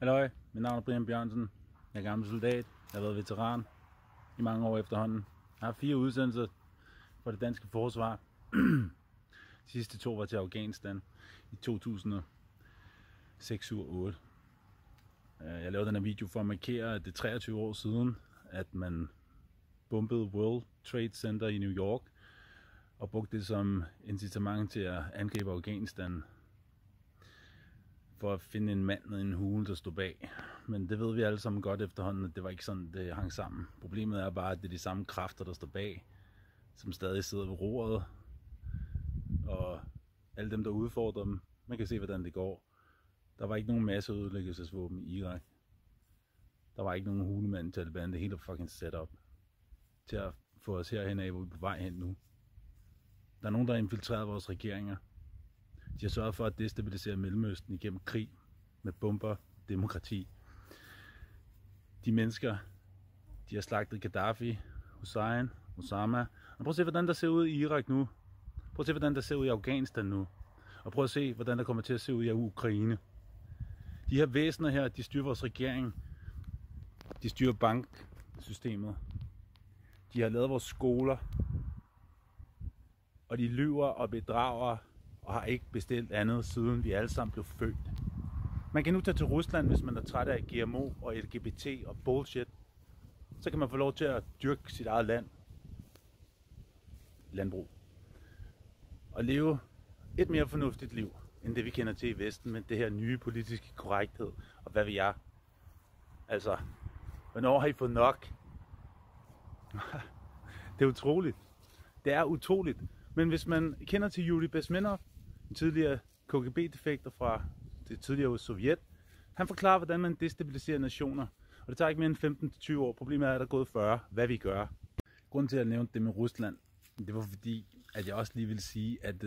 Halløj, mit navn er Brian Bjørnsen. Jeg er gammel soldat. Jeg har været veteran i mange år efterhånden. Jeg har 4 udsendelser for det danske forsvar. De sidste 2 var til Afghanistan i 2006, 7 og 8. Jeg lavede den her video for at markere, at det er 23 år siden, at man bombede World Trade Center i New York og brugte det som incitament til at angribe Afghanistan for at finde en mand nede i en hule, der stod bag. Men det ved vi alle sammen godt efterhånden, at det var ikke sådan, det hang sammen. Problemet er bare, at det er de samme kræfter, der står bag, som stadig sidder ved roret. Og alle dem, der udfordrer dem, man kan se, hvordan det går. Der var ikke nogen masseødelæggelsesvåben i Irak. Der var ikke nogen hulemand i Taliban. Det hele er fucking set up til at få os herhen af, hvor vi er på vej hen nu. Der er nogen, der har infiltreret vores regeringer. De har sørget for at destabilisere Mellemøsten igennem krig med bomber, demokrati. De mennesker, de har slagtet Gaddafi, Hussein, Osama. Og prøv at se, hvordan der ser ud i Irak nu. Prøv at se, hvordan der ser ud i Afghanistan nu. Og prøv at se, hvordan der kommer til at se ud i Ukraine. De her væsener her, de styrer vores regering. De styrer banksystemet. De har lavet vores skoler. Og de lyver og bedrager og har ikke bestilt andet, siden vi alle sammen blev født. Man kan nu tage til Rusland, hvis man er træt af GMO og LGBT og bullshit. Så kan man få lov til at dyrke sit eget landbrug. Og leve et mere fornuftigt liv, end det vi kender til i Vesten, med det her nye politiske korrekthed, og hvad vi er. Altså, hvornår har I fået nok? Det er utroligt. Det er utroligt. Men hvis man kender til Yuri Bezmenov, en tidligere KGB-defekter fra det tidligere Sovjet, han forklarer, hvordan man destabiliserer nationer. Og det tager ikke mere end 15-20 år. Problemet er, at der er gået 40. Hvad vi gør. Grunden til at nævne det med Rusland, det var fordi, at jeg også lige vil sige, at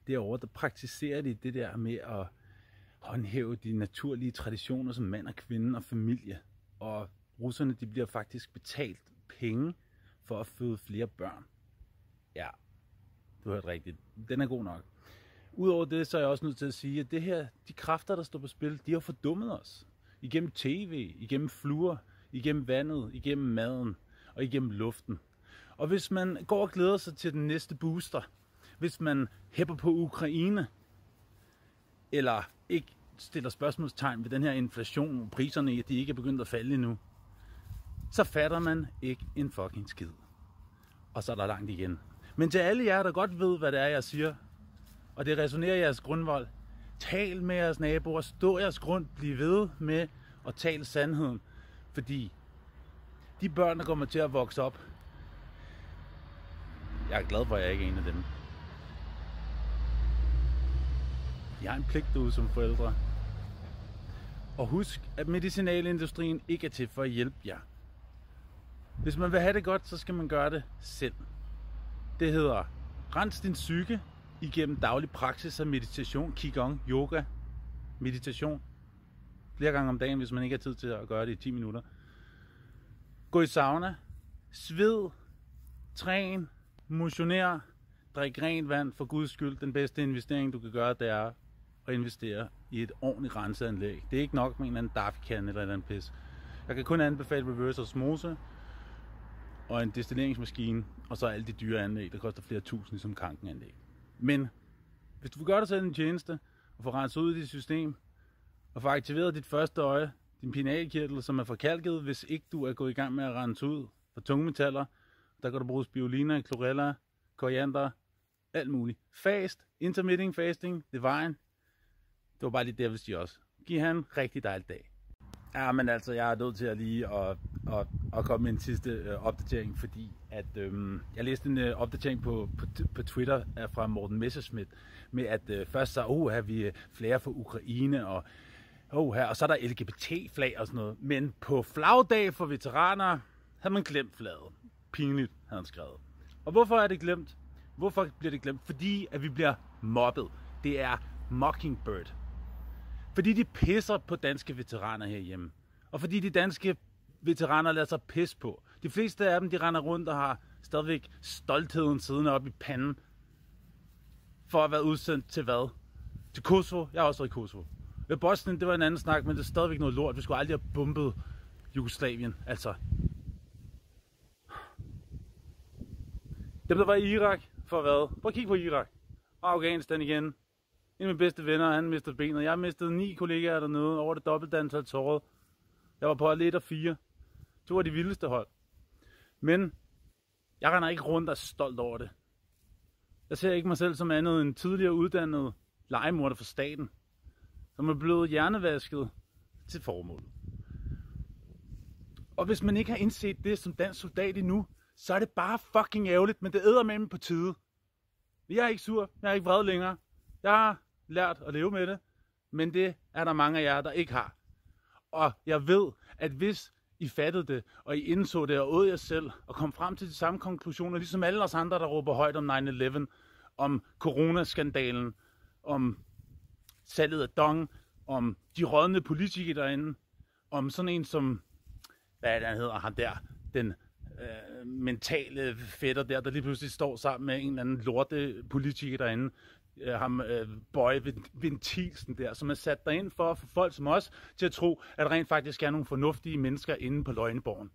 derovre, der praktiserer de det der med at håndhæve de naturlige traditioner som mand og kvinde og familie. Og russerne, de bliver faktisk betalt penge for at føde flere børn. Ja, du hørte rigtigt. Den er god nok. Udover det, så er jeg også nødt til at sige, at det her, de kræfter, der står på spil, de har fordummet os. Igennem tv, igennem fluer, igennem vandet, igennem maden og igennem luften. Og hvis man går og glæder sig til den næste booster, hvis man hæpper på Ukraine, eller ikke stiller spørgsmålstegn ved den her inflation og priserne, de ikke er begyndt at falde endnu, så fatter man ikke en fucking skid. Og så er der langt igen. Men til alle jer, der godt ved, hvad det er, jeg siger, og det resonerer jeres grundvold, tal med jeres naboer, stå jeres grund, bliv ved med at tale sandheden. Fordi de børn, der kommer til at vokse op, jeg er glad for, at jeg ikke er en af dem. Jeg har en pligt derude som forældre. Og husk, at medicinalindustrien ikke er til for at hjælpe jer. Hvis man vil have det godt, så skal man gøre det selv. Det hedder, rens din psyke igennem daglig praksis af meditation, qigong, yoga, meditation. Flere gange om dagen, hvis man ikke har tid til at gøre det i 10 minutter. Gå i sauna, sved, træn, motioner, drik rent vand for Guds skyld. Den bedste investering, du kan gøre, det er at investere i et ordentligt renseanlæg. Det er ikke nok med en eller anden Dafikan eller et eller andet pis. Jeg kan kun anbefale reverse osmose og en destilleringsmaskine, og så alle de dyre anlæg, der koster flere tusind, ligesom Kanken-anlæg. Men hvis du vil gøre dig selv en tjeneste, og få renset ud i dit system, og få aktiveret dit første øje, din pinealkirtel, som er forkalket, hvis ikke du er gået i gang med at rense ud for tungmetaller, der kan du bruge spirulina, chlorella, koriander, alt muligt. Fast, intermittent fasting, det er vejen. Det var bare lige det, jeg vil sige også. Giv han en rigtig dejlig dag. Ja, men altså, jeg er nødt til at lige at komme med en sidste opdatering, fordi at jeg læste en opdatering på Twitter fra Morten Messerschmidt, med at først så, her vi flager for Ukraine, og så er der LGBT-flag og sådan noget. Men på flagdag for veteraner havde man glemt flaget. Pinligt, havde han skrevet. Og hvorfor er det glemt? Hvorfor bliver det glemt? Fordi at vi bliver mobbet. Det er Mockingbird. Fordi de pisser på danske veteraner herhjemme. Og fordi de danske veteraner lader sig pisse på. De fleste af dem, de render rundt og har stadigvæk stoltheden siddende op i panden. For at være udsendt til hvad? Til Kosovo. Jeg har også været i Kosovo. Ved Bosnien, det var en anden snak, men det er stadigvæk noget lort. Vi skulle aldrig have bombet Jugoslavien, altså. Dem, der var i Irak, for hvad? Prøv at kigge på Irak. Og Afghanistan igen. En af mine bedste venner, han mistede benet. Jeg har mistet 9 kollegaer dernede, over det dobbelte antal såret. Jeg var på hold 1 og 4. Det var de vildeste hold. Men jeg render ikke rundt og er stolt over det. Jeg ser ikke mig selv som andet end tidligere uddannet legemorder for staten, som er blevet hjernevasket til formål. Og hvis man ikke har indset det som dansk soldat endnu, så er det bare fucking ærgerligt, men det eddermame på tide. Jeg er ikke sur, jeg er ikke vred længere. Jeg har lært at leve med det, men det er der mange af jer, der ikke har. Og jeg ved, at hvis I fattede det, og I indså det og åd jer selv, og kom frem til de samme konklusioner, ligesom alle os andre, der råber højt om 9/11, om coronaskandalen, om salget af dong, om de rådne politikere derinde, om sådan en som, hvad er det, han hedder, ham der, den mentale fætter der lige pludselig står sammen med en eller anden lorte politiker derinde, ham Bøje Ventilsen der, som er sat derind for at få folk som os til at tro, at der rent faktisk er nogle fornuftige mennesker inde på Løgneborgen.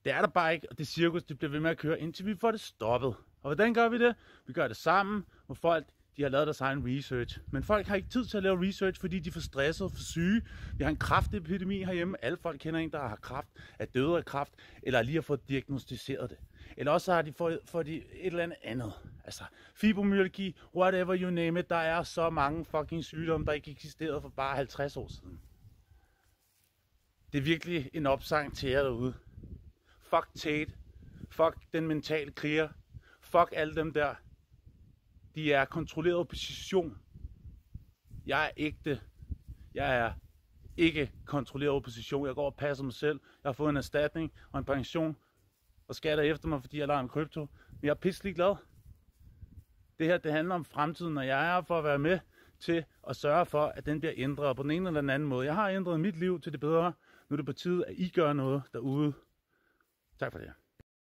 Det er der bare ikke, og det cirkus, det bliver ved med at køre, indtil vi får det stoppet. Og hvordan gør vi det? Vi gør det sammen, hvor folk de har lavet deres egen research. Men folk har ikke tid til at lave research, fordi de er for stressede og for syge. Vi har en kræftepidemi herhjemme. Alle folk kender en, der har kræft, er døde af kræft, eller lige har fået diagnostiseret det. Eller også har de fået et eller andet. Altså fibromyalgi, whatever you name it. Der er så mange fucking sygdomme, der ikke eksisterede for bare 50 år siden. Det er virkelig en opsang til jer derude. Fuck Tate. Fuck den mentale kriger. Fuck alle dem der. De er kontrolleret opposition. Jeg er ægte. Jeg er ikke kontrolleret opposition. Jeg går og passer mig selv. Jeg har fået en erstatning og en pension. Og skatter efter mig, fordi jeg lader en krypto. Men jeg er pisselig glad. Det her, det handler om fremtiden, og jeg er her for at være med til at sørge for, at den bliver ændret på den ene eller den anden måde. Jeg har ændret mit liv til det bedre. Nu er det på tide, at I gør noget derude. Tak for det.